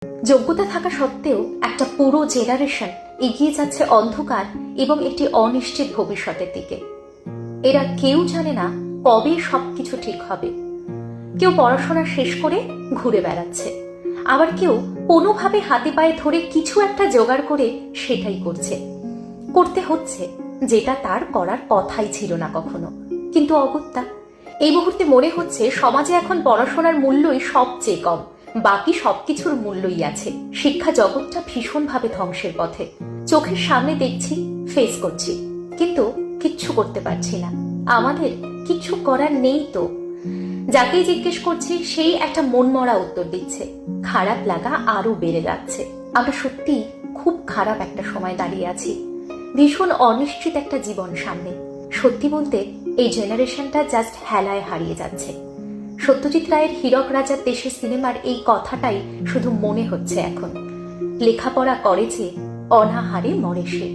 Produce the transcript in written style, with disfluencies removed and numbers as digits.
যোগ্যতা থাকা সত্ত্বেও একটা পুরো জেনারেশন এগিয়ে যাচ্ছে অন্ধকার এবং একটি অনিশ্চিত ভবিষ্যতের দিকে। এরা কেউ জানে না কবে সবকিছু ঠিক হবে। কেউ পড়াশোনা শেষ করে ঘুরে বেড়াচ্ছে, আবার কেউ কোনোভাবে হাতে পায়ে ধরে কিছু একটা জোগাড় করে সেটাই করতে হচ্ছে, যেটা তার করার কথাই ছিল না কখনো। কিন্তু অগত্যা এই মুহূর্তে মনে হচ্ছে সমাজে এখন পড়াশোনার মূল্যই সবচেয়ে কম, বাকি সবকিছুর মূল্যই আছে। শিক্ষা জগৎটা ভীষণভাবে ধ্বংসের পথে। চোখের সামনে দেখছি, ফেস করছি, কিন্তু কিচ্ছু করতে পারছি না। আমাদের কিচ্ছু করার নেই তো। যাকেই জিজ্ঞেস করছি সেই একটা মনমরা উত্তর দিচ্ছে। খারাপ লাগা আরো বেড়ে যাচ্ছে। আমরা সত্যি খুব খারাপ একটা সময় দাঁড়িয়ে আছি। ভীষণ অনিশ্চিত একটা জীবন সামনে। সত্যি বলতে এই জেনারেশনটা জাস্ট হেলায় হারিয়ে যাচ্ছে। সত্যজিৎ রায়ের হীরক রাজার দেশের সিনেমার এই কথাটাই শুধু মনে হচ্ছে এখন। লেখাপড়া করে যে অনাহারে মরে সে।